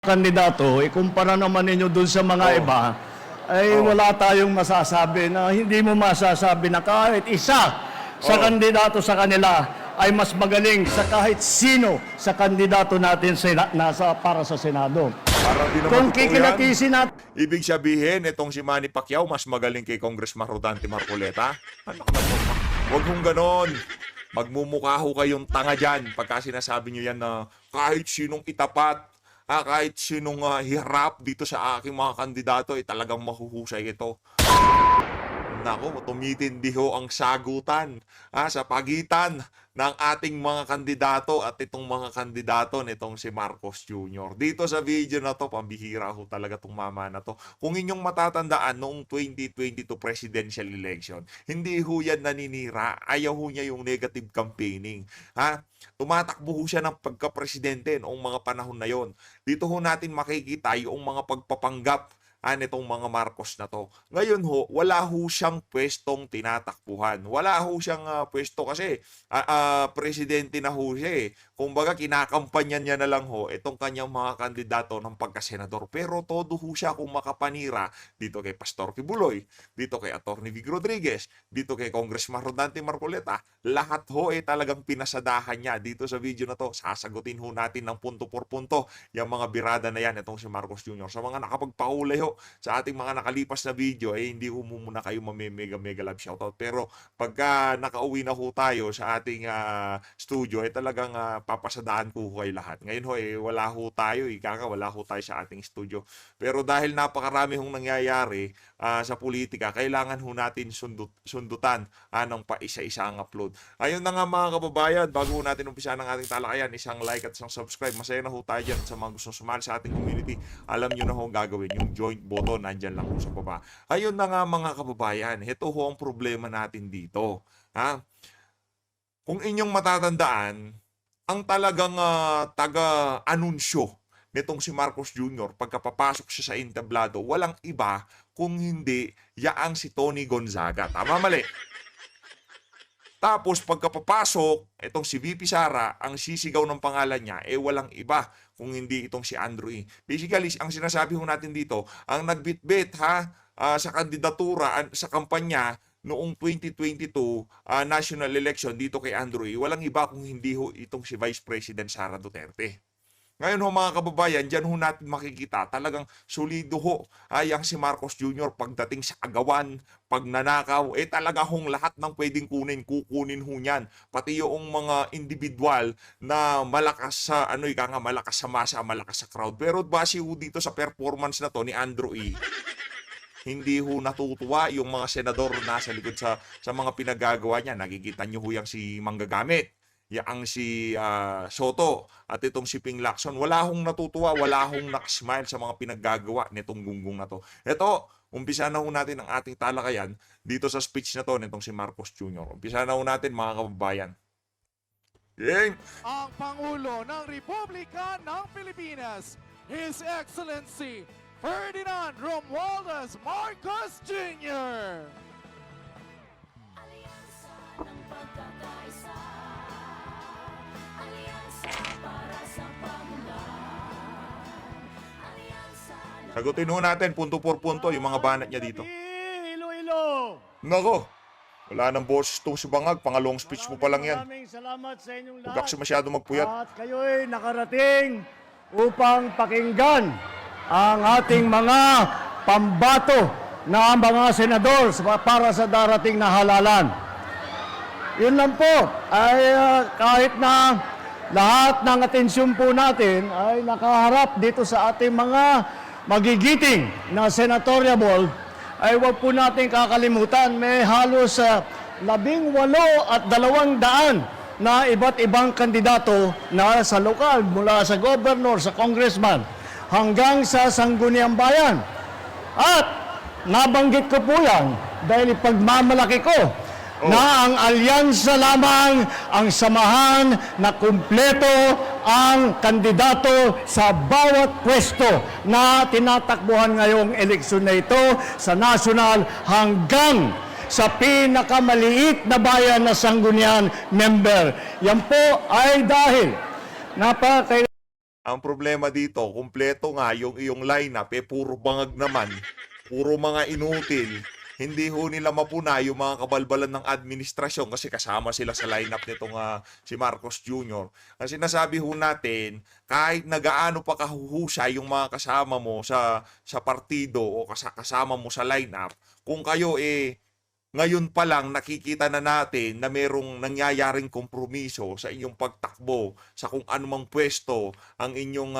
kandidato, ikumpara naman ninyo dun sa mga iba, ay wala tayong masasabi na hindi mo masasabi na kahit isa sa kandidato sa kanila ay mas magaling sa kahit sino sa kandidato natin para sa Senado. Parang di naman Kung totoo kikilatisin natin, Ibig sabihin, itong si Manny Pacquiao mas magaling kay Congressman Rodante Marcoleta? Ano ka naman? Huwag hong ganon. Magmumukha ho kayong tanga dyan pagka sinasabi nyo yan na kahit sinong itapat, kahit sinong hiharap dito sa aking mga kandidato, talagang mahuhusay ito. Nako, tumitindi ho ang sagutan sa pagitan ng ating mga kandidato at itong mga kandidato nitong si Marcos Jr. Dito sa video na to, pambihira ho talaga itong mama na to. Kung inyong matatandaan noong 2022 presidential election, hindi ho yan naninira. Ayaw ho niya yung negative campaigning. Tumatakbo ho siya ng pagka-presidente noong mga panahon na yon. Dito ho natin makikita yung mga pagpapanggap nitong mga Marcos na to. Ngayon ho, wala ho siyang pwestong tinatakbuhan. Wala ho siyang pwesto kasi presidente na ho siya eh. Kumbaga, kinakampanyan niya na lang ho itong kanyang mga kandidato ng pagkasenador. Pero todo ho siya kung makapanira dito kay Pastor Kibuloy, dito kay Atty. Vic Rodriguez, dito kay Congressman Rodante Marcoleta. Lahat ho talagang pinasadahan niya dito sa video na to. Sasagutin ho natin ng punto por punto yung mga birada na yan itong si Marcos Jr. Sa mga nakapagpahuli ho sa ating mga nakalipas na video, hindi ho muna kayo mega love shoutout. Pero pagka nakauwi na ho tayo sa ating studio, talagang papasadaan ko kayo lahat. Ngayon ho, wala ho tayo, wala ho tayo sa ating studio. Pero dahil napakarami hong nangyayari sa politika, kailangan ho natin sundutan ng paisa-isa ang upload. Ayun na nga mga kababayan, bago ho natin umpisa ng ating talakayan, isang like at isang subscribe. Masaya na ho tayo dyan sa mga gustong sumali sa ating community. Alam nyo na ho ang gagawin, yung join button, nandyan lang ho sa baba. Ayun na nga mga kababayan, ito ho ang problema natin dito. Kung inyong matatandaan, ang talagang taga-anunsyo nitong si Marcos Jr. pagkapapasok siya sa entablado, walang iba kung hindi yaang si Tony Gonzaga. Tama mali? Tapos pagkapapasok, itong si VP Sara, ang sisigaw ng pangalan niya, walang iba kung hindi itong si Andrew E. Basically, ang sinasabi ho natin dito, ang nagbitbit sa kandidatura, sa kampanya, noong 2022 national election dito kay Andrew E. Walang iba kung hindi ho itong si Vice President Sara Duterte. Ngayon ho mga kababayan, dyan ho natin makikita talagang solido ho yang si Marcos Jr. pagdating sa agawan, pagnanakaw, talaga hong lahat ng pwedeng kukunin ho niyan. Pati yung mga individual na malakas sa malakas sa masa, malakas sa crowd. Pero base ho dito sa performance na to ni Andrew E., hindi ho natutuwa yung mga senador na nasa likod sa mga pinagagawa niya. Nakikita niyo ho yung si Manggagamit, yang si Soto, at itong si Ping Lacson. Wala hong natutuwa, wala hong nakasmile sa mga pinaggagawa nitong gunggong na to. Ito, umpisa na ho natin ang ating talakayan dito sa speech na to nitong si Marcos Jr. Umpisa na ho natin mga kababayan. Game! Ang Pangulo ng Republika ng Pilipinas, His Excellency Ferdinand Romualdez Marcos Jr. Alyansa ng pagkakaisa, alyansa para sa pamulan, alyansa ng... Sagutin ho natin punto por punto yung mga banat niya dito. Iloilo! Nako! Wala nang boses itong si Bangag. Pangalawang speech mo pa lang yan. Maraming salamat sa inyong Huwag lahat. kasi masyado magpuyat. At kayo'y nakarating upang pakinggan ang ating mga pambato na mga senador para sa darating na halalan. Yun lang po, ay kahit na lahat ng atensyon po natin ay nakaharap dito sa ating mga magigiting na senatorial, ay huwag po natin kakalimutan, may halos 18 at 200 na iba't ibang kandidato na sa lokal, mula sa governor, sa congressman, hanggang sa sangguniang bayan. At nabanggit ko po yan dahil pagmamalaki ko na ang alyansa lamang ang samahan na kumpleto ang kandidato sa bawat pwesto na tinatakbuhan ngayong eleksyon na ito sa national hanggang sa pinakamaliit na bayan na sanggunian member. Yan po ay dahil napaka Ang problema dito, kumpleto nga yung iyong lineup, puro bangag naman, puro mga inutil. Hindi ho nila mapuna yung mga kabalbalan ng administrasyon kasi kasama sila sa lineup nitong si Marcos Jr. Ang sinasabi ho natin, kahit nagaano pa kahuhusay yung mga kasama mo sa partido o kasama mo sa lineup, kung kayo ngayon pa lang nakikita na natin na merong nangyayaring kompromiso sa inyong pagtakbo sa kung anumang pwesto ang inyong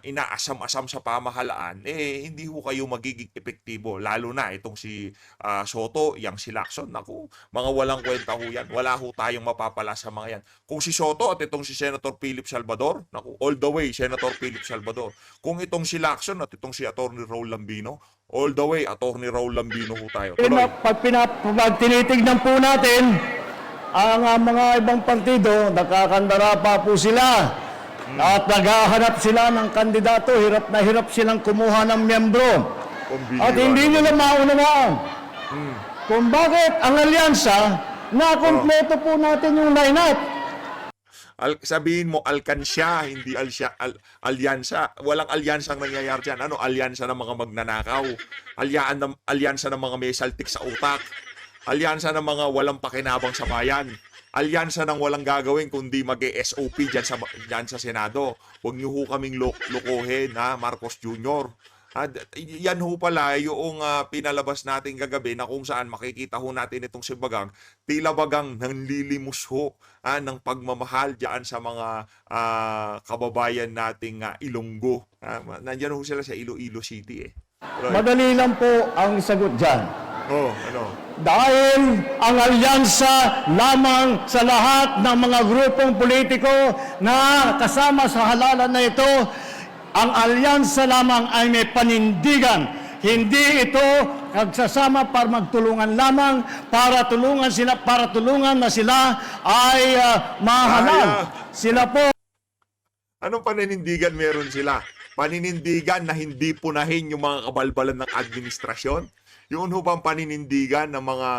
inaasam-asam sa pamahalaan, hindi ho kayo magiging epektibo. Lalo na itong si Soto, yang si Lacson. Naku, mga walang kwenta ho yan. Wala ho tayong mapapala sa mga yan. Kung si Soto at itong si Senator Philip Salvador, naku, all the way, Senator Philip Salvador. Kung itong si Lacson at itong si Atty. Raul Lambino, all the way, Atty. Raul Lambino ho tayo. Tuloy. Pag tinitignan po natin, ang mga ibang partido, nakakandara pa po sila. At naghahanap sila ng kandidato, hirap na hirap silang kumuha ng miyembro. At hindi nila maunawaan kung bakit ang alyansa, na kompleto po natin yung lineup. Sabihin mo alkansya, hindi alyansa. Walang alyansang nangyayari dyan. Ano? Alyansa ng mga magnanakaw. Alyansa ng mga may saltik sa utak. Alyansa ng mga walang pakinabang sa bayan. Alyansa ng walang gagawin kundi mag-SOP dyan sa Senado. Huwag niyo ho kaming lukuhin, Marcos Jr. Yan ho pala yung pinalabas natin kagabi na kung saan makikita ho natin itong si Bagang, tila Bagang nanlilimos ho ng pagmamahal dyan sa mga kababayan nating Ilonggo. Nandyan ho sila sa Iloilo City Right. Madali lang po ang sagot dyan. Ano? Dahil ang alyansa lamang sa lahat ng mga grupong politiko na kasama sa halalan na ito, ang alyansa lamang ay may panindigan. Hindi ito nagsasama para magtulungan lamang, para tulungan na sila ay mahalal. Sila po. Anong paninindigan meron sila? Paninindigan na hindi punahin yung mga kabalbalan ng administrasyon? Yun ho bang paninindigan ng mga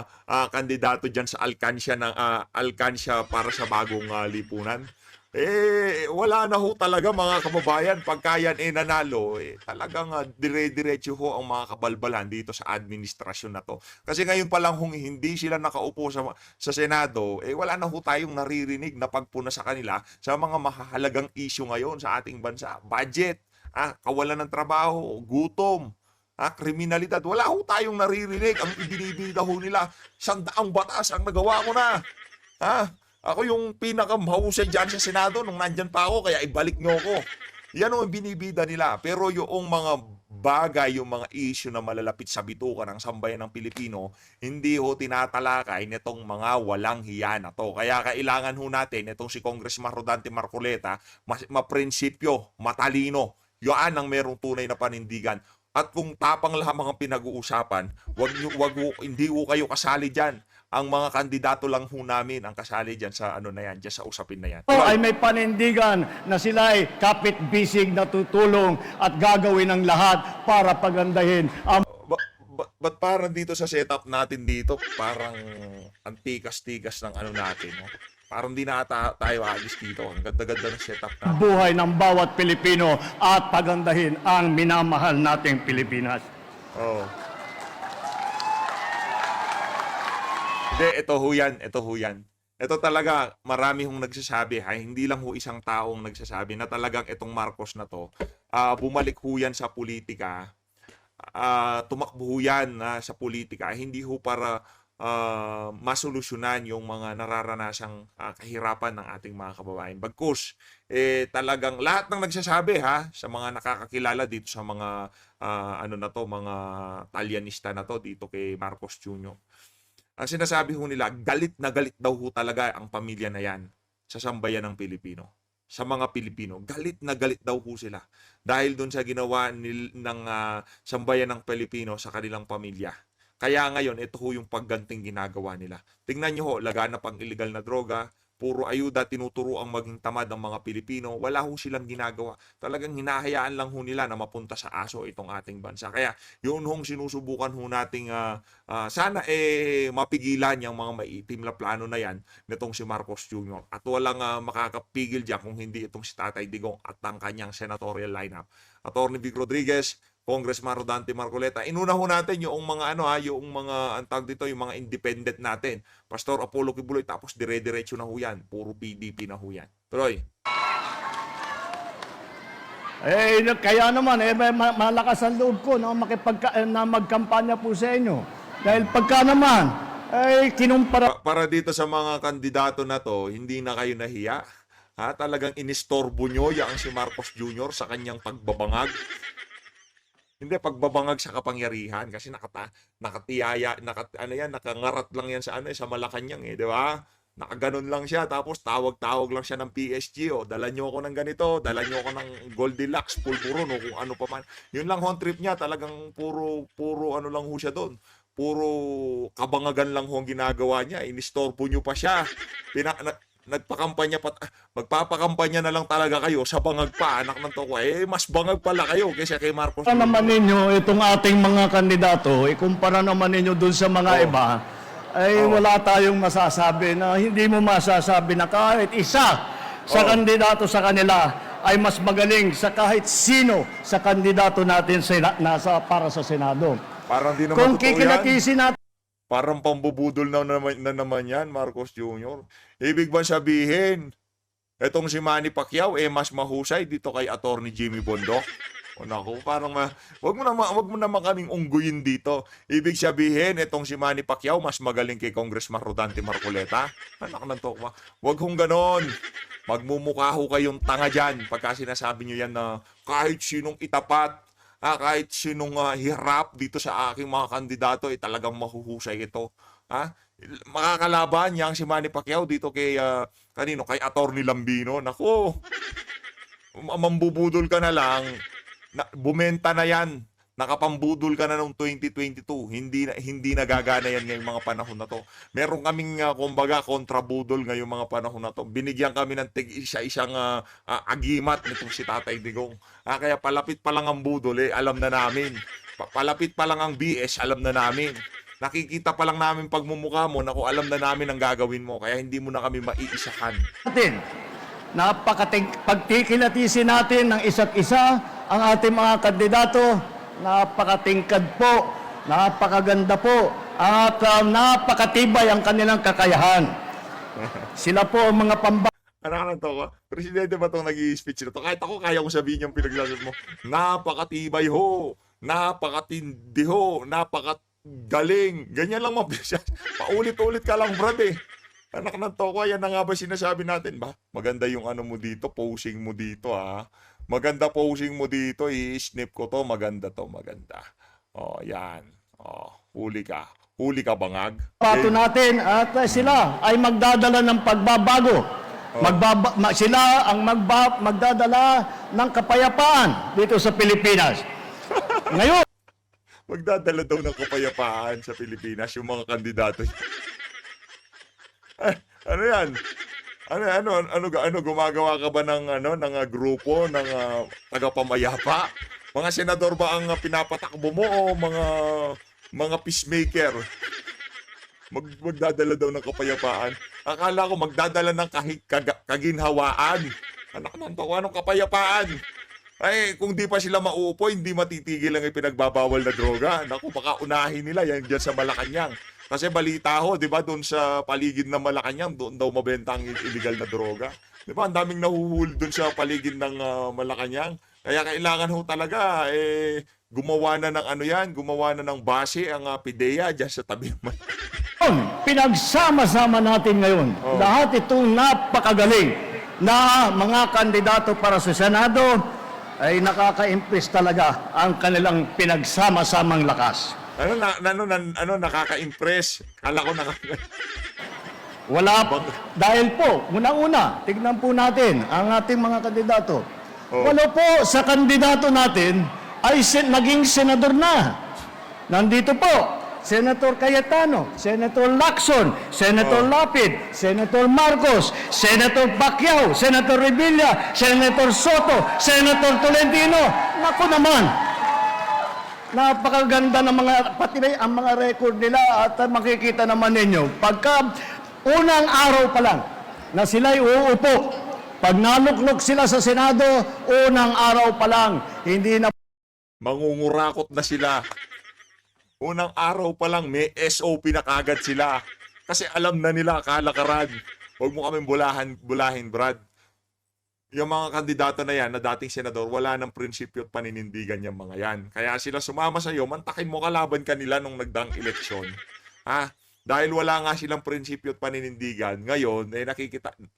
kandidato dyan sa alkansya para sa bagong lipunan? Wala na ho talaga mga kababayan. Pagka yan nanalo, talagang dire-diretso ho ang mga kabalbalan dito sa administrasyon na to. Kasi ngayon pa lang kung hindi sila nakaupo sa Senado, wala na ho tayong naririnig na pagpuna sa kanila sa mga mahalagang issue ngayon sa ating bansa. Budget, kawalan ng trabaho, gutom, kriminalidad. Wala ho tayong naririnig. Ang ibinibida ho nila, 100 batas ang nagawa ko na. Ako yung pinakamahusay dyan sa Senado nung nandyan pa ako, kaya ibalik nyo ako. Yan ang binibida nila. Pero yung mga bagay, yung mga issue na malalapit sa bituka ng sambayan ng Pilipino, hindi ho tinatalakay nitong mga walang hiya na to. Kaya kailangan ho natin itong si Congressman Rodante Marcoleta, maprinsipyo, matalino. Yan ang merong tunay na panindigan. At kung tapang lang mga pinag-uusapan, hindi ho kayo kasali dyan. Ang mga kandidato lang ho namin ang kasali dyan sa dyan sa usapin na yan. Ay may panindigan na sila ay kapit-bisig na tutulong at gagawin ang lahat para pagandahin ang Ba't parang dito sa setup natin dito, parang antikas-tikas ng natin. Parang di na tayo alis dito. Ang ganda-ganda ng setup natin. buhay ng bawat Pilipino at pagandahin ang minamahal nating Pilipinas. Oh. Hindi, ito ho yan. Ito talaga, marami hong nagsasabi, hindi lang ho isang taong nagsasabi na talagang itong Marcos na to, bumalik ho yan sa politika, tumakbo ho yan sa politika, hindi ho para masolusyonan yung mga nararanasang kahirapan ng ating mga kababayan. Bagkus, talagang lahat ng nagsasabi sa mga nakakakilala dito sa mga mga talyanista na to dito kay Marcos Jr. Ang sinasabi ho nila, galit na galit daw ho talaga ang pamilya na yan sa sambayan ng Pilipino. Sa mga Pilipino, galit na galit daw ho sila. Dahil dun sa ginawa ng sambayan ng Pilipino sa kanilang pamilya. Kaya ngayon, ito ho yung pagganting ginagawa nila. Tingnan nyo ho, laganap ang illegal na droga, puro ayuda, tinuturo ang maging tamad ang mga Pilipino. Wala ho silang ginagawa. Talagang hinahayaan lang ho nila na mapunta sa aso itong ating bansa. Kaya yun hong sinusubukan ho nating sana mapigilan yung mga maitim na plano na yan nitong si Marcos Jr. At walang makakapigil dyan kung hindi itong si Tatay Digong at ang kanyang senatorial lineup. Attorney Vic Rodriguez, Congressman Rodante Marcoleta. Inuna ho natin yung mga yung mga antag dito, yung mga independent natin. Pastor Apollo Kibuloy, tapos dire-diretso na ho yan. Puro PDP na ho yan. Tuloy. Kaya naman, malakas ang loob ko na magkampanya po sa inyo. Dahil pagka naman, kinumpara... Para dito sa mga kandidato na to, hindi na kayo nahiya. Talagang inistorbo nyo yang si Marcos Jr. sa kanyang pagbabangag. Hindi, pagbabangag sa kapangyarihan kasi nakangarat lang yan sa sa Malacanang di ba? Nakaganon lang siya tapos tawag-tawag lang siya ng PSG dala niyo ako ng ganito, dala niyo ako ng Goldilocks, pulburon o kung ano pa man. Yun lang ho ang trip niya, talagang puro ano lang ho siya doon. Puro kabangagan lang ho ang ginagawa niya, inistorbo niyo pa siya. Nagpakampanya pa, magpapakampanya na lang talaga kayo sa bangag pa, anak ng toko. Mas bangag pala kayo kaysa kay Marcos. Kumpara naman ninyo itong ating mga kandidato, ikumpara naman ninyo dun sa mga iba, wala tayong masasabi na hindi mo masasabi na kahit isa sa kandidato sa kanila ay mas magaling sa kahit sino sa kandidato natin para sa Senado. Parang di naman Kung totoo yan. kikilatisin natin Parang pambubudol na naman yan, Marcos Jr. Ibig ba sabihin, etong si Manny Pacquiao mas mahusay dito kay Attorney Jimmy Bondoc? O naku, parang wag mo naman kaming ungguyin dito. Ibig sabihin, etong si Manny Pacquiao mas magaling kay Congressman Rodante Marcoleta? Anak ng tokwa. Wag hong ganon. Magmumukha ho kayong tanga dyan pagka sinasabi nyo yan na kahit sinong itapat, kahit sinong hirap dito sa aking mga kandidato, talagang mahuhusay ito. Makakalaban yang si Manny Pacquiao dito kay kay Attorney Lambino. Nako, mambubudol ka na lang. Bumenta na yan. Nakapambudol ka na noong 2022. Hindi nagagana yan ngayong mga panahon na to. Meron kaming kumbaga kontrabudol ngayong mga panahon na to. Binigyan kami ng isa-isang agimat nitong si Tatay Digong. Kaya palapit pa lang ang budol, alam na namin. Palapit pa lang ang BS, alam na namin. Nakikita pa lang namin pagmumukha mo, naku, alam na namin ang gagawin mo. Kaya hindi mo na kami maiisahan. Pagtikilatisin natin ng isa't isa ang ating mga kandidato. Napakatingkad po, napakaganda po, at napakatibay ang kanilang kakayahan. Sila po ang mga Anak to ko. Presidente ba itong nag-i-speech na to? Kahit ako, kaya kong sabihin yung pinaglasan mo. Napakatibay ho, napakatindi ho, napakagaling. Ganyan lang mabisa. Paulit-ulit ka lang, brad Anak ng toko, yan na nga ba sinasabi natin ba? Maganda yung ano mo dito, posing mo dito Maganda posing mo dito, i-snip ko to, maganda to, maganda. Yan. Huli ka. Huli ka bangag. pato natin at sila ay magdadala ng pagbabago. Sila ang magdadala ng kapayapaan dito sa Pilipinas. Ngayon, Magdadala daw ng kapayapaan sa Pilipinas yung mga kandidato. Ano yan? Ano gumagawa ka ba ng grupo ng tagapamayapa? Mga senador ba ang pinapatakbo mo o mga peacemaker? Magdadala daw ng kapayapaan. Akala ko magdadala ng kaginhawaan. Anak ng to, anong kapayapaan? Kung di pa sila mauupo, hindi matitigil ang ipinagbabawal na droga. Naku, baka unahin nila yan dyan sa Malacanang. Kasi balita ho, di ba, doon sa paligid ng Malacanang, doon daw mabenta ang illegal na droga. Di ba, ang daming nahuhuli doon sa paligid ng Malacanang. Kaya kailangan ho talaga, gumawa na ng base ang PIDEA dyan sa tabi ng pinagsama-sama natin ngayon. Lahat itong napakagaling na mga kandidato para sa Senado ay nakaka-impress talaga ang kanilang pinagsama-samang lakas. Nakaka-impress. Kala ko Dahil po, unang-una, tignan po natin ang ating mga kandidato. Walo po sa kandidato natin ay naging senador na. Nandito po, Senator Cayetano, Senator Lacson, Senator Lapid, Senator Marcos, Senator Pacquiao, Senator Revilla, Senator Soto, Senator Tolentino. Naku naman, napakaganda ng mga, pati na ang mga record nila at makikita naman ninyo. Pagka unang araw pa lang na sila'y uupo, pag naluklok sila sa Senado, unang araw pa lang, hindi na Mangungurakot na sila. Unang araw pa lang, may SOP na kagad sila. Kasi alam na nila kalakaran. Huwag mo kaming bulahin, Brad. Yung mga kandidato na yan, na dating senador, wala ng prinsipyo at paninindigan yung mga yan. Kaya sila sumama sa iyo, mantakin mo kalaban kanila nung nagdaang eleksyon. Dahil wala nga silang prinsipyo at paninindigan, ngayon,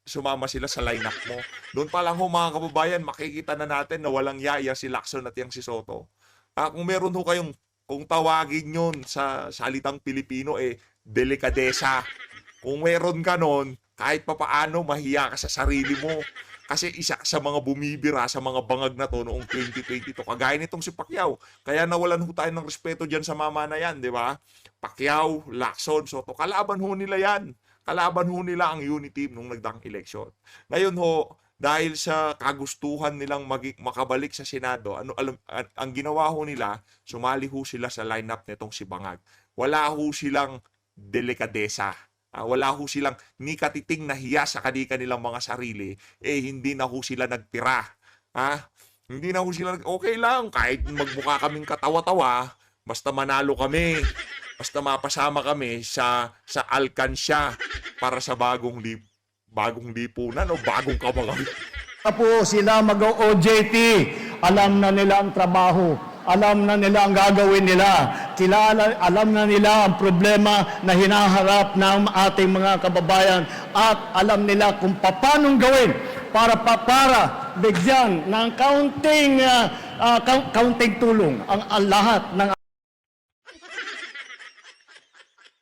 sumama sila sa lineup mo. Doon pa lang ho mga kababayan, makikita na natin na walang yaya si Lacson at yung si Soto. Kung meron ho kayong, kung tawagin yun sa salitang Pilipino, delikadesa. Kung meron ka nun, kahit papaano, mahiya ka sa sarili mo. Kasi isa sa mga bumibira sa mga bangag na to noong 2022, kagaya nitong si Pacquiao. Kaya nawalan ho tayo ng respeto dyan sa mama na yan, di ba? Pacquiao, Lacson, Soto, kalaban ho nila yan. Kalaban ho nila ang unity team nung nagdaang eleksyon. Ngayon ho, dahil sa kagustuhan nilang makabalik sa Senado, ang ginawa ho nila, sumali ho sila sa lineup nitong si Bangag. Wala ho silang delikadesa. Wala ho silang ni katiting na hiya sa kanilang mga sarili. Hindi na ho sila nagtira. Hindi na ho sila, okay lang, kahit magmukha kaming katawa-tawa, basta manalo kami. Basta mapasama kami sa alkansya para sa bagong lipunan o bagong kabangan. po sila mag-OJT. Alam na nila ang trabaho. Alam na nila ang gagawin nila. Alam na nila ang problema na hinaharap ng ating mga kababayan. At alam nila kung paano gawin para bigyan ng counting tulong ang lahat ng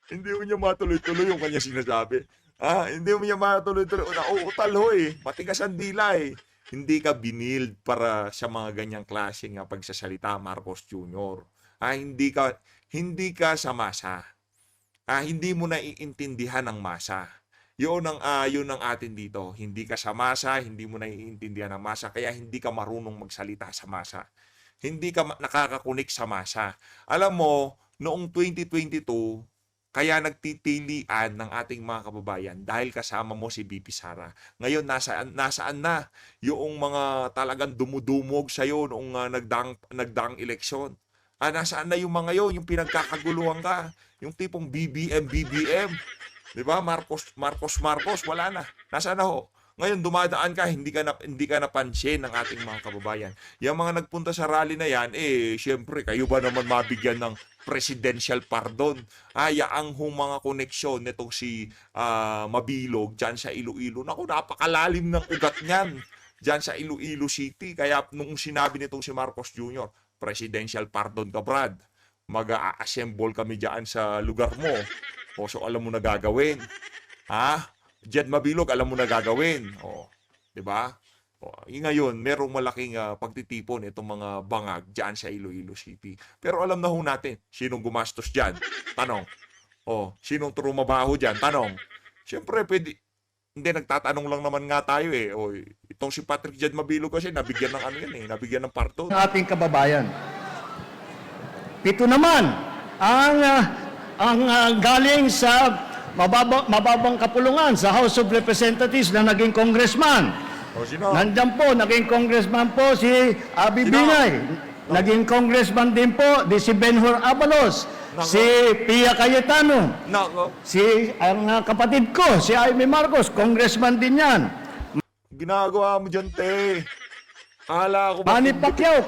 Hindi mo niya matuloy-tuloy yung kanya sinasabi. Hindi mo niya matuloy-tuloy. Nauutal ho matigas ang dila Hindi ka binild para sa mga ganyang klase nga pagsasalita, Marcos Jr. Hindi ka sa masa. Hindi mo naiintindihan ang masa. Yun ang atin dito. Hindi ka sa masa, hindi mo naiintindihan ang masa, kaya hindi ka marunong magsalita sa masa. Hindi ka nakakakunik sa masa. Alam mo, noong 2022, kaya nagtitilian ng ating mga kababayan dahil kasama mo si BP Sara. Ngayon, nasaan na yung mga talagang dumudumog sa'yo noong nagdaang eleksyon? Nasaan na yung mga yung pinagkakaguluhan ka? Yung tipong BBM. Di ba? Marcos, wala na. Nasaan na ho? Ngayon, dumadaan ka, hindi ka napansin ng ating mga kababayan. Yung mga nagpunta sa rally na yan, syempre, kayo ba naman mabigyan ng presidential pardon? Yaang mga koneksyon nitong si Mabilog dyan sa Iloilo. Naku, napakalalim ng ugat niyan dyan sa Iloilo City. Kaya nung sinabi nitong si Marcos Jr., presidential pardon ka, Brad. Mag-a-assemble kami dyan sa lugar mo. So, alam mo na gagawin. Jed Mabilog, alam mo na gagawin. Di ba? Ngayon, merong malaking pagtitipon itong mga bangag dyan sa Iloilo City. Pero alam na ho natin, sinong gumastos dyan? Tanong. Sinong trumabaho dyan? Tanong. Siyempre, hindi, nagtatanong lang naman nga tayo itong si Patrick Jed Mabilog kasi nabigyan ng nabigyan ng pardon. ating kababayan. Pito naman ang galing sa mababang kapulungan sa House of Representatives na naging congressman. Sino? Nandiyan po, naging congressman po si Abi Sino? Binay. Naging congressman din po si Benhur Abalos. Nako. Si Pia Cayetano. Nako. Ang kapatid ko, si Jaime Marcos, congressman din yan. Ginagawa mo dyan, te. Kala ko Manny Pacquiao,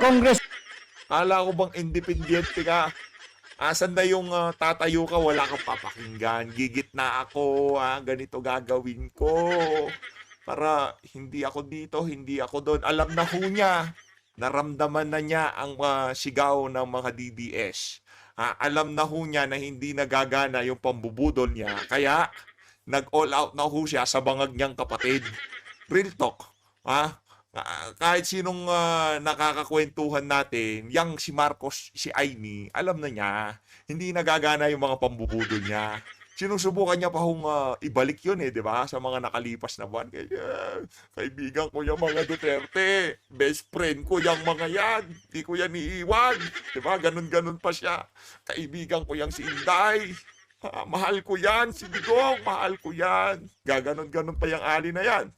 Kala ko bang independyente ka? Asan na yung tatayo ka, wala kang papakinggan. Gigit na ako, ganito gagawin ko. Para hindi ako dito, hindi ako doon. Alam na ho niya. Naramdaman na niya ang sigaw ng mga DDS. Alam na ho niya na hindi nagagana yung pambubudol niya. Kaya, nag-all out na ho siya sa bangag niyang kapatid. Real talk. kahit sinong nakakakwentuhan natin, yang si Marcos, si Aimee, alam na niya, hindi nagagana yung mga pambubudol niya. Sinusubukan niya pa hong ibalik yun di ba? Sa mga nakalipas na buwan. Kaya, kaibigan ko yung mga Duterte. Best friend ko yung mga yan. Hindi ko yan iiwan. Di ba? Ganun-ganun pa siya. Kaibigan ko yung si Inday. Mahal ko yan, si Digong, mahal ko yan. Gaganon-ganon pa yung ali na yan.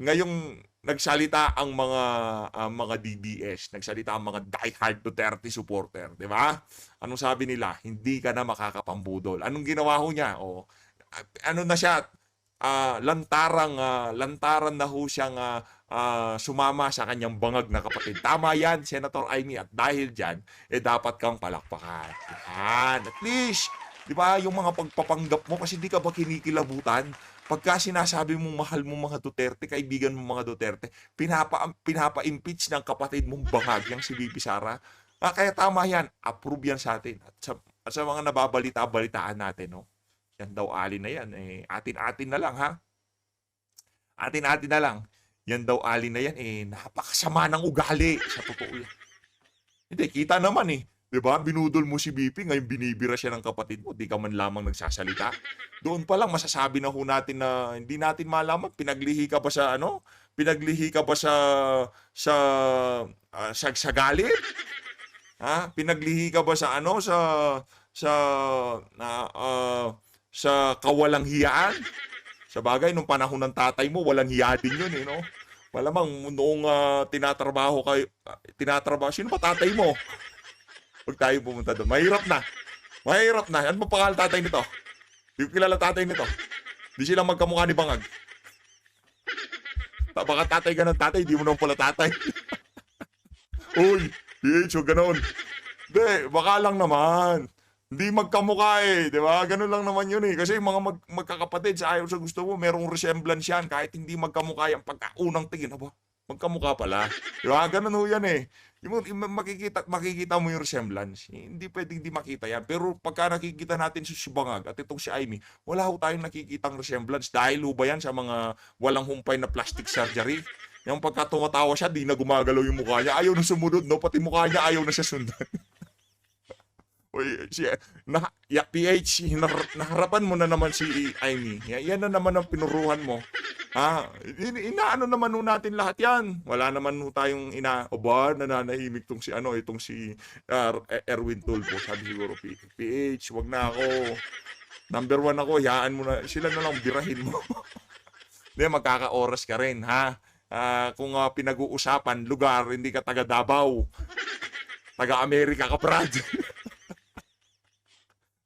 Ngayong nagsalita ang mga DDS, nagsalita ang mga diehard Duterte supporter, di ba? Anong sabi nila? Hindi ka na makakapambudol. Anong ginawa ho niya? Ano na siya? Lantaran na ho siyang sumama sa kanyang bangag na kapatid. Tama yan, Senator Aimee, at dahil dyan, dapat kang palakpakan. Yan, at least, di ba, yung mga pagpapanggap mo, kasi di ka ba kinikilabutan? Pagka sinasabi mong mahal mo mga Duterte, kaibigan mo mga Duterte, pinapa-impeach ng kapatid mong bangag, yung si Bibi Sara. Kaya tama yan, approve yan sa atin. At sa mga nababalita-balitaan natin, no? Yan daw ali na yan. Atin-atin na lang, ha? Atin-atin na lang. Yan daw ali na yan, napakasama ng ugali. Sa totoo yan. Hindi, kita naman Di ba? Binudol mo si BP, ngayon binibira siya ng kapatid mo. Di ka man lamang nagsasalita. Doon pa lang, masasabi na ho natin na hindi natin malaman. Pinaglihi ka ba sa Pinaglihi ka ba sa galit? Ha? Pinaglihi ka ba sa sa kawalang hiyaan? Sa bagay, nung panahon ng tatay mo, walang hiya din yun, no? Malamang noong tinatrabaho, sino ba tatay mo? Huwag tayo pumunta doon. Mahirap na. Ano ba pangalan tatay nito? Hindi ko kilala tatay nito. Hindi sila magkamukha ni Bangag. Baka tatay ka ng tatay, di mo naman pala tatay. Uy, so ganon. Hindi, baka lang naman. Hindi magkamukha di ba? Ganun lang naman yun Kasi yung mga magkakapatid sa ayaw sa gusto mo, merong resemblance yan. Kahit hindi magkamukha yan, pagkaunang tingin, magkamukha pala. Di ba? Ganun ho yan Yung makikita mo yung resemblance. Hindi pwedeng di makita yan. Pero pagka nakikita natin si Bangag at itong si Aimee, wala ho tayong nakikitang resemblance. Dahil ho ba yan sa mga walang humpay na plastic surgery? Yung pagka tumatawa siya, di na gumagalaw yung mukha niya. Ayaw na sumunod, no? Pati mukha niya ayaw na siya sundan. PH, naharapan mo na naman si Aimee. Yan na naman ang pinuruhan mo. Inaano naman ho natin lahat yan. Wala naman ho tayong nananahimik itong si Erwin Tulfo. Sabi siguro, PH, wag na ako. Number 1 ako, hayaan mo na. Sila na lang, birahin mo. Hindi, magkaka-oras ka rin, ha? Kung pinag-uusapan, lugar, hindi ka taga Davao. Taga Amerika ka, Brad.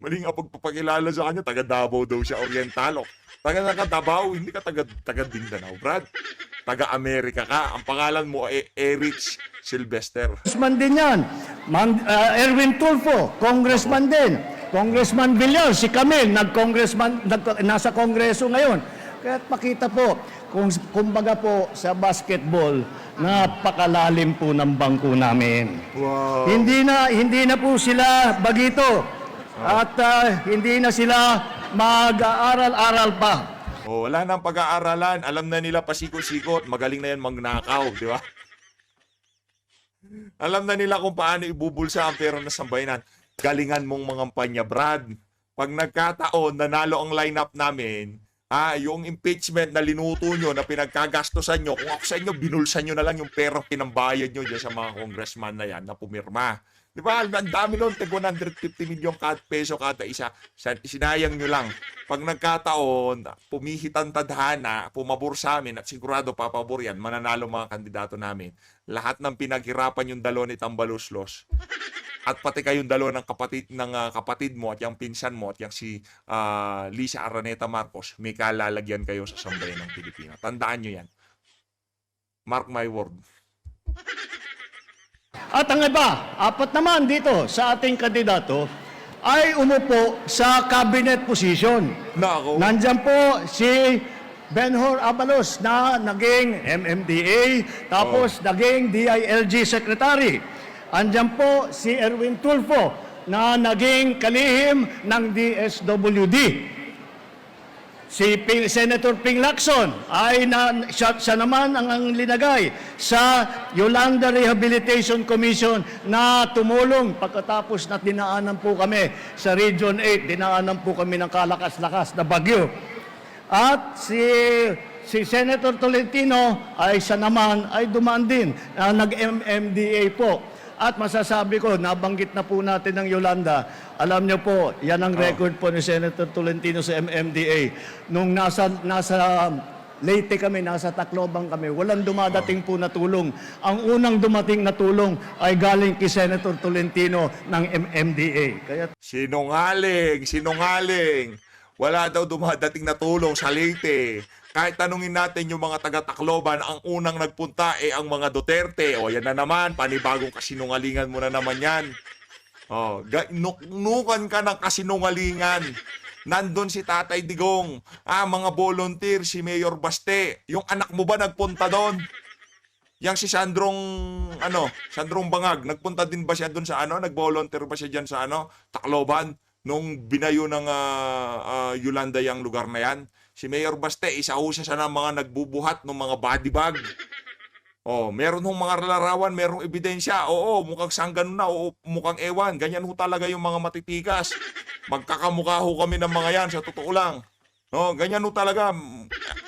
Maling pagpapakilala sa kanya, taga Davao daw siya, Oriental. Taga Davao, hindi ka taga Mindanao, Brad. Taga Amerika ka. Ang pangalan mo ay Erich Sylvester. Congressman din yan. Erwin Tulfo, congressman din. Congressman Villar, si Camille, nasa kongreso ngayon. Kaya makita po, kumbaga po sa basketball, napakalalim po ng bangko namin. Wow. Hindi na po sila bagito. At hindi na sila mag-aaral-aral pa. Wala nang pag-aaralan. Alam na nila pasikot-sikot. Magaling na yan magnakaw, di ba? Alam na nila kung paano ibubulsa ang pera ng sambayanan. Galingan mong mangampanya, Brad. Pag nagkataon, nanalo ang lineup namin, yung impeachment na linuto nyo, na pinagkagastosan nyo, kung ako sa inyo, binulsan nyo na lang yung perang pinambayad nyo dyan sa mga congressman na yan na pumirma. Di ba? Ang dami nun, tig 150 million peso kada isa. Sinayang nyo lang. Pag nagkataon, pumihitang tadhana, pumabor sa amin, at sigurado papabor yan, mananalo mga kandidato namin. Lahat ng pinaghirapan yung dalo ni Tambaluslos, at pati kayong dalo ng kapatid mo at yung pinsan mo at yung si Lisa Araneta Marcos, may kalalagyan kayo sa sambayan ng Pilipinas. Tandaan nyo yan. Mark my word. At ang iba, 4 naman dito sa ating kandidato ay umupo sa cabinet position. Nako. Nandyan po si Benhur Abalos na naging MMDA, tapos naging DILG Secretary. Andyan po si Erwin Tulfo na naging kalihim ng DSWD. Senator Ping Lacson ay siya naman ang linagay sa Yolanda Rehabilitation Commission na tumulong pagkatapos na dinaanan po kami sa Region 8, dinaanan po kami ng kalakas-lakas na bagyo. At si Senator Tolentino ay siya naman ay dumaan din, nag-MMDA po. At masasabi ko, nabanggit na po natin ng Yolanda, alam niyo po, yan ang record po ni Senator Tolentino sa MMDA. Nung nasa Leyte kami, nasa Tacloban kami, walang dumadating po na tulong. Ang unang dumating na tulong ay galing kay Senator Tolentino ng MMDA. Kaya Sinungaling. Wala daw dumadating na tulong sa Leyte. Kahit tanungin natin yung mga taga-Tacloban, ang unang nagpunta ang mga Duterte. O yan na naman, panibagong kasinungalingan mo na naman yan. O, nukan ka ng kasinungalingan. Nandun si Tatay Digong, mga volunteer, si Mayor Baste. Yung anak mo ba nagpunta doon? Yang si Sandrong Bangag, nagpunta din ba siya doon sa nag-volunteer ba siya diyan sa Tacloban nung binayo ng Yolanda yang lugar na yan? Si Mayor Baste, isa ho siya ng mga nagbubuhat ng mga body bag. Oh, meron hong mga larawan, merong ebidensya. Oo, mukhang sanggan na, oo, mukhang ewan. Ganyan ho talaga yung mga matitikas. Magkakamukha ho kami ng mga yan, sa totoo lang. No, ganyan ho talaga.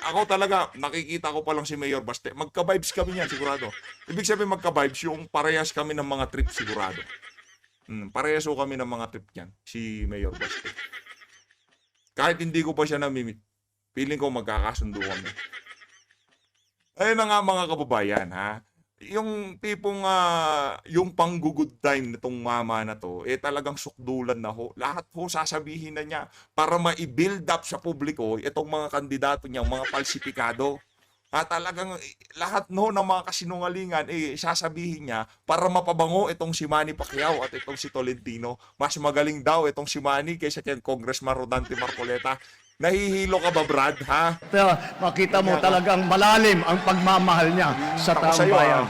Ako talaga, nakikita ko pa lang si Mayor Baste. Magka-vibes kami yan, sigurado. Ibig sabihin magka-vibes, yung parehas kami ng mga trip, sigurado. Parehas ho kami ng mga trip yan, si Mayor Baste. Kahit hindi ko pa siya namimit, feeling ko magkakasundo kami. Ayun na nga mga kababayan, ha? Yung tipong, yung pang-good time nitong mama na to, talagang sukdulan na ho. Lahat ho sasabihin na niya para ma-build up sa publiko itong mga kandidato niya, mga falsifikado. Talagang lahat no ng mga kasinungalingan, sasabihin niya para mapabango itong si Manny Pacquiao at itong si Tolentino. Mas magaling daw itong si Manny kaysa kay Congressman Rodante Marcoleta. Nahihilo ka ba, Brad, ha? Pero makita mo talagang malalim ang pagmamahal niya sa Ako taong sa'yo, bayan.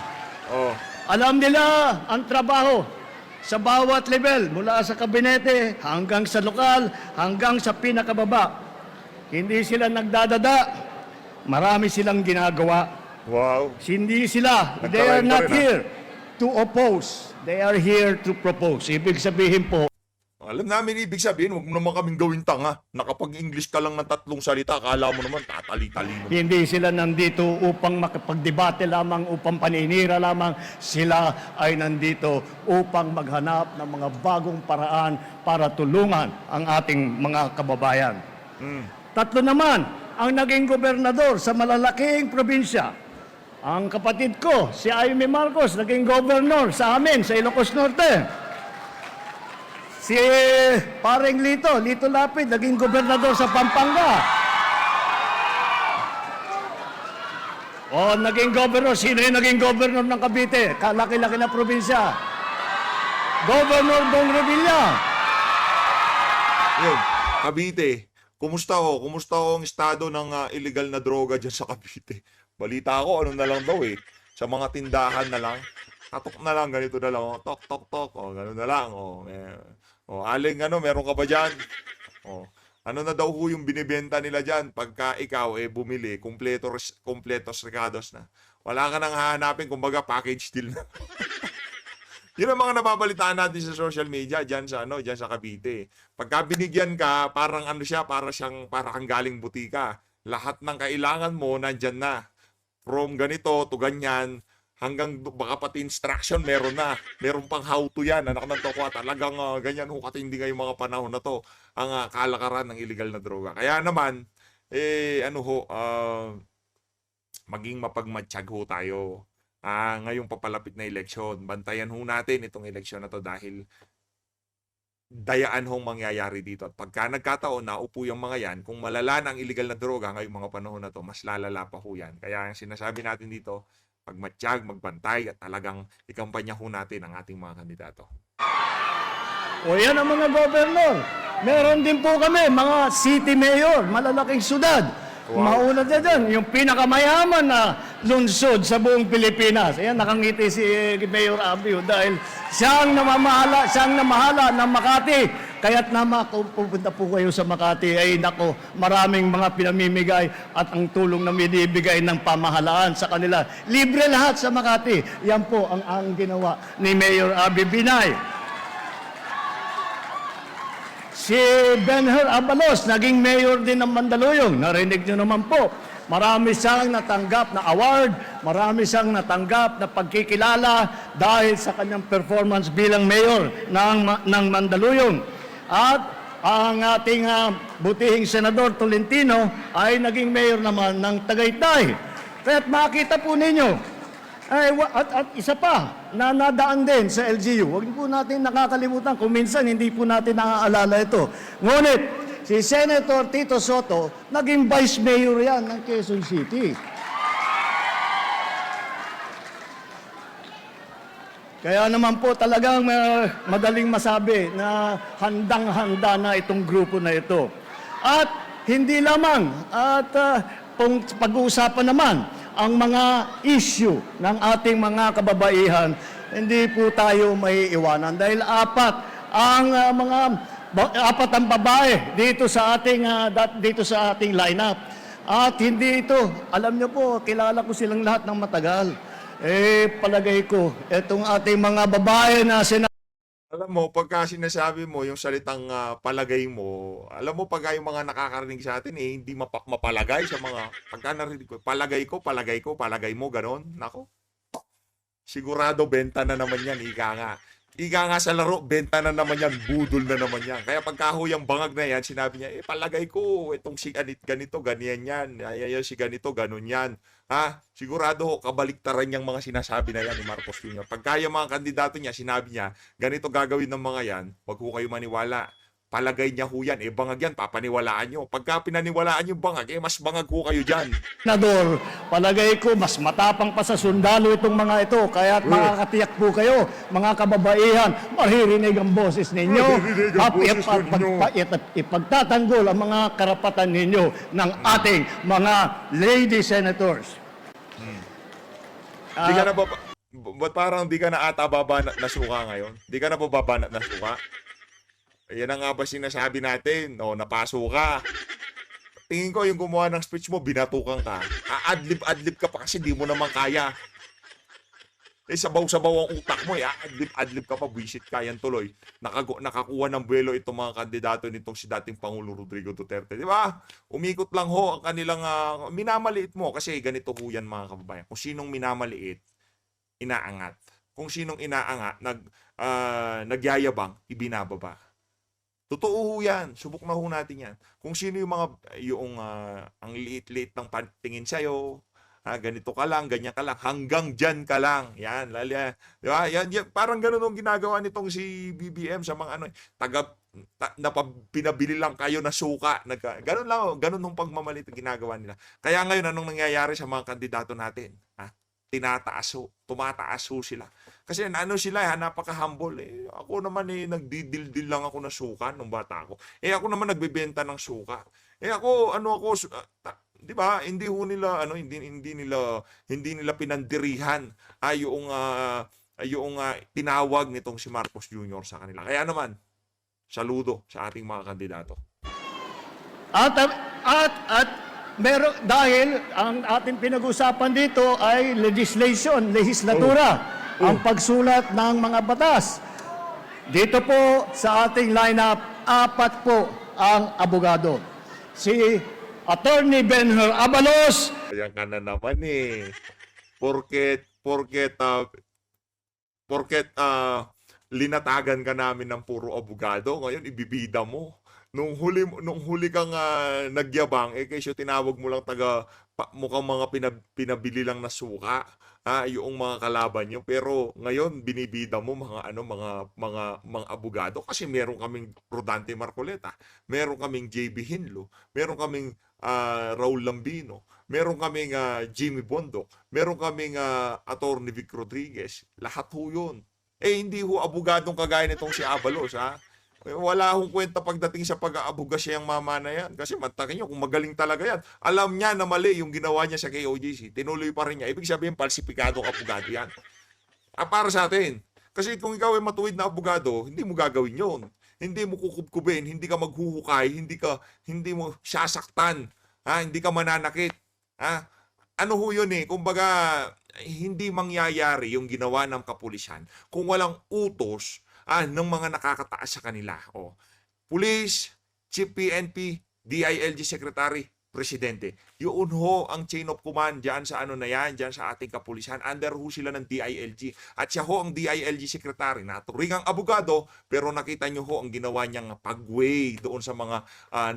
Oh. Alam nila ang trabaho sa bawat level, mula sa kabinete hanggang sa lokal, hanggang sa pinakababa. Hindi sila nagdadada, marami silang ginagawa. Wow. Hindi sila, they are Nagka-live ka not rin, here to oppose. They are here to propose. Ibig sabihin po, Alam namin ibig sabihin, huwag mo naman kaming gawin tanga. Nakapag-English ka lang ng 3 salita, akala mo naman tatali-talino. hindi sila nandito upang makapagdebate lamang, upang paninira lamang. Sila ay nandito upang maghanap ng mga bagong paraan para tulungan ang ating mga kababayan. 3 naman, ang naging gobernador sa malalaking probinsya. Ang kapatid ko, si Jaime Marcos, naging gobernador sa amin, sa Ilocos Norte. Si Paring Lito Lapid, naging gobernador sa Pampanga. Naging gobernador. Sino yung naging gobernador ng Cavite? Kalaki-laki na probinsya. Governor Bong Revilla. Yun, Cavite. Kumusta ho? Kumusta ho ang estado ng illegal na droga dyan sa Cavite? Balita ko, ano na lang daw sa mga tindahan na lang. Tatok na lang, ganito na lang. Tok, tok, tok. Gano'n na lang. Aling, meron ka ba dyan? Ano na daw ho yung binibenta nila dyan? Pagka ikaw, bumili, kompletos recados na. Wala ka nang hahanapin, kumbaga, package deal na. Yun ang mga nababalitaan natin sa social media dyan sa Cavite. Pagka binigyan ka, parang para kang galing butika. Lahat ng kailangan mo nandyan na. From ganito to ganyan, hanggang baka pati instruction meron na. Meron pang how to yan. Anak ng tokwa, talagang ganyan ho katindi ngayong mga panahon na to ang kalakaran ng illegal na droga. Kaya naman, maging mapagmatsyag ho tayo. Ngayong papalapit na eleksyon. Bantayan ho natin itong eleksyon na to dahil dayaan hong mangyayari dito. At pagka nagkataon na upo yung mga yan, kung malala na ang illegal na droga ngayong mga panahon na to, mas lalala pa ho yan. Kaya ang sinasabi natin dito, magmatsyag, magbantay, at talagang ikampanya ho natin ang ating mga kandidato. Yan ang mga gobernador. Meron din po kami, mga city mayor, malalaking syudad. Wow. Mauna na dyan, yung pinakamayaman na lungsod sa buong Pilipinas. Ayan, nakangiti si Mayor Abio dahil siyang namahala ng Makati Kaya't naman kung pupunta po kayo sa Makati, ay nako, maraming mga pinamimigay at ang tulong na binibigay ng pamahalaan sa kanila. Libre lahat sa Makati. Yan po ang ginawa ni Mayor Abby Binay. Si Benher Abalos, naging mayor din ng Mandaluyong. Narinig nyo naman po. Marami siyang natanggap na award, marami siyang natanggap na pagkikilala dahil sa kanyang performance bilang mayor ng Mandaluyong. At ang ating butihing Senador Tolentino ay naging mayor naman ng Tagaytay. Kaya't makita po ninyo, at isa pa, na nadaan din sa LGU. Huwag po natin nakakalimutan kung minsan hindi po natin naaalala ito. Ngunit, si Senator Tito Soto, naging Vice Mayor yan ng Quezon City. Kaya naman po talagang madaling masabi na handang-handa na itong grupo na ito. At hindi lamang, at pag-uusapan naman, ang mga issue ng ating mga kababaihan, hindi po tayo may iwanan dahil apat ang babae dito sa ating lineup. At hindi ito, alam niyo po, kilala ko silang lahat ng matagal. Palagay ko, itong ating mga babae na Alam mo, pagka sinasabi mo yung salitang palagay mo, alam mo pagka yung mga nakakarinig sa atin, hindi mapalagay sa mga, pagka narinig ko, palagay mo, ganon. Nako. Sigurado, benta na naman yan, ika nga. Ika nga sa laro, benta na naman yan, budol na naman yan. Kaya pagka yung bangag na yan, sinabi niya, palagay ko, itong si ganito, ganyan yan. Si ganito, ganon yan. Sigurado kabaliktaran niyang mga sinasabi na yan ni Marcos Jr. Pagka yung mga kandidato niya, sinabi niya, ganito gagawin ng mga yan, wag ho kayo maniwala. Palagay niya ho yan, bangag yan, papaniwalaan nyo. Pagka pinaniwalaan yung bangag, mas bangag ho kayo dyan. Senador, palagay ko mas matapang pa sa sundalo itong mga ito. Kaya makakatiyak po kayo, mga kababaihan, maririnig ang boses ninyo. Ipagtatanggol ang mga karapatan ninyo ng ating mga lady senators. Di ka na ba, ba't parang di ka na ata baba na suka ngayon? Di ka na ba baba na suka? Yan ang nga ba sinasabi natin? Napaso ka. Tingin ko yung gumawa ng speech mo, binatukan ka. Adlib ka pa kasi di mo naman kaya. Sabaw-sabaw ang utak mo. Adlib ka pa, buwisit ka. Yan tuloy. Nakakuha ng buwelo itong mga kandidato nitong si dating Pangulo Rodrigo Duterte. Di ba? Umikot lang ho ang kanilang minamaliit mo. Kasi ganito ho yan mga kababayan. Kung sinong minamaliit, inaangat. Kung sinong inaangat, nagyayabang, ibinababa. Totoo ho yan. Subok na ho natin yan. Kung sino yung ang liit-liit ng tingin sa'yo, ganito ka lang, ganyan ka lang, hanggang dyan ka lang. Yan, lali. Di ba? Yan, parang ganun ang ginagawa nitong si BBM sa mga pinabili lang kayo na suka. Ganun lang, ganun ang pagmamalit ang ginagawa nila. Kaya ngayon, anong nangyayari sa mga kandidato natin? Tumataas ho sila. Kasi sila, napaka-humble. Ako naman nagdidildil lang ako na suka nung bata ako. Ako naman nagbebenta ng suka. Di ba? Hindi ho nila hindi nila pinandirihan yung tinawag nitong si Marcos Jr. sa kanila. Kaya naman, saludo sa ating mga kandidato. At dahil ang ating pinag-usapan dito ay legislatura, ang pagsulat ng mga batas. Dito po sa ating lineup, 4 po ang abogado. Si Attorney Benher Abalos. Ayan ka na naman Porket linatagan ka namin ng puro abogado, ngayon ibibida mo. Nung huli kang nagyabang, kasi tinawag mo lang mukhang mga pinabili lang na suka, yung mga kalaban nyo. Pero ngayon binibida mo mga abogado kasi meron kaming Rodante Marcoleta, meron kaming JB Hinlo, meron kaming Raul Lambino, meron kaming Jimmy Bondo, meron kaming Attorney Vic Rodriguez. Lahat ho yun. Hindi ho abogadong kagaya nitong si Abalos, Wala akong kwenta pagdating sa pag-aabuga siyang mama na yan. Kasi mantakin nyo, kung magaling talaga yan. Alam niya na mali yung ginawa niya sa KOJC. Tinuloy pa rin niya. Ibig sabihin, falsipikadong abogado yan. Para sa atin. Kasi kung ikaw ay matuwid na abogado, hindi mo gagawin yun. hindi mo kukubkubin, hindi ka maghuhukay, hindi mo sasaktan, hindi ka mananakit. Ano ho yun eh, kumbaga, hindi mangyayari yung ginawa ng kapulisan kung walang utos ng mga nakakataas sa kanila. Police, Chief PNP, DILG Secretary, Presidente. Yun ho ang chain of command dyan sa ano na yan, dyan sa ating kapulisan. Under ho sila ng DILG. At siya ho ang DILG Secretary. Naturing ang abogado, pero nakita nyo ho ang ginawa niyang pagway doon sa mga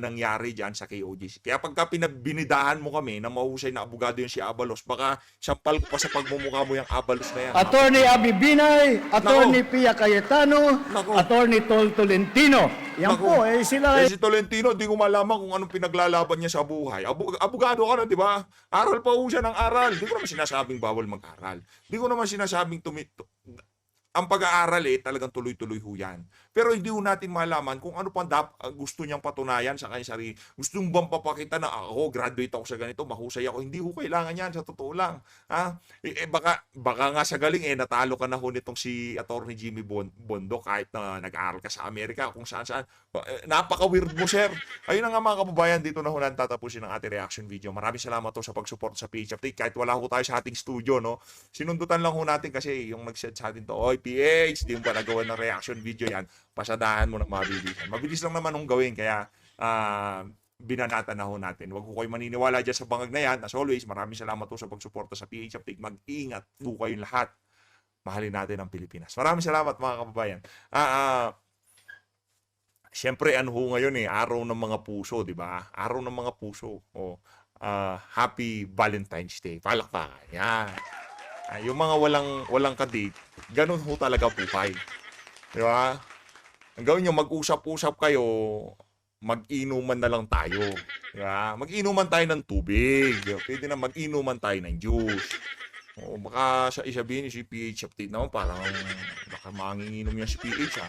nangyari dyan sa KOJC. Kaya pagka binidahan mo kami na mahusay na abogado yung si Abalos, baka sampal ko pa sa pagmumukha mo yung Abalos na yan. Attorney Abi Binay, Attorney Pia Cayetano, Nako. Attorney Tol Tolentino. Yan Nako. po, sila Si Tolentino, di ko malaman kung anong pinaglalaban niya sa buhay. Abogado ka na, di ba? Aral pa ho siya ng aral. Di ko naman sinasabing bawal mag-aral. Di ko naman sinasabing ang pag-aaral talagang tuloy-tuloy ho yan. Pero hindi ho natin malaman kung ano pa gusto niyang patunayan sa kanyang sarili. Gusto bang papakita na ako, graduate ako sa ganito, mahusay ako. Hindi ho kailangan yan, sa totoo lang. Baka nga sa galing, natalo ka na ho nitong si Attorney Jimmy Bondo kahit na nag-aaral ka sa Amerika, kung saan-saan. Napaka-weird mo, sir. Ayun na nga mga kababayan, dito na ho natin tatapusin ang ating reaction video. Maraming salamat to sa pag-support sa PH Update. Kahit wala ho tayo sa ating studio, no? Sinundutan lang ho natin kasi yung nag-set sa atin to, oy, PH, di mo pa nagawa ng reaction video yan, pasadahan mo ng mabilisan. Mabilis lang naman hong gawin, kaya binanatan na ho natin. Huwag ko kayo maniniwala dyan sa bangag na yan. As always, maraming salamat po sa pagsuporta sa PH Update. Mag-ingat po kayong lahat. Mahalin natin ang Pilipinas. Maraming salamat mga kababayan. Siyempre, ano ho ngayon araw ng mga puso, di ba? Araw ng mga puso. Happy Valentine's Day. Palakpakan. Yan. Yung mga walang kadate, ganun ho talaga buhay. Di ba? Ang gawin nyo, mag-usap-usap kayo, mag-inuman na lang tayo. Di ba? Mag-inuman tayo ng tubig. Pwede na mag-inuman tayo ng juice. Baka sa isabihin si PH Update naman, parang baka manginginom yan si PH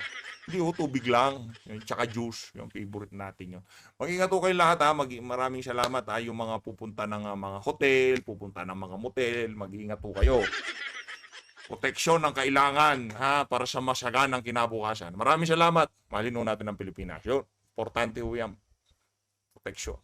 Hindi ho, tubig lang. Tsaka juice, yung favorite natin yun. Mag-ingat ho kayo lahat maraming salamat yung mga pupunta ng mga hotel, pupunta ng mga motel, mag-ingat ho kayo. Proteksyon ang kailangan para sa masaganang kinabukasan. Maraming salamat. Mahalin ho natin ang Pilipinas. Yun, importante ho yan. Proteksyon.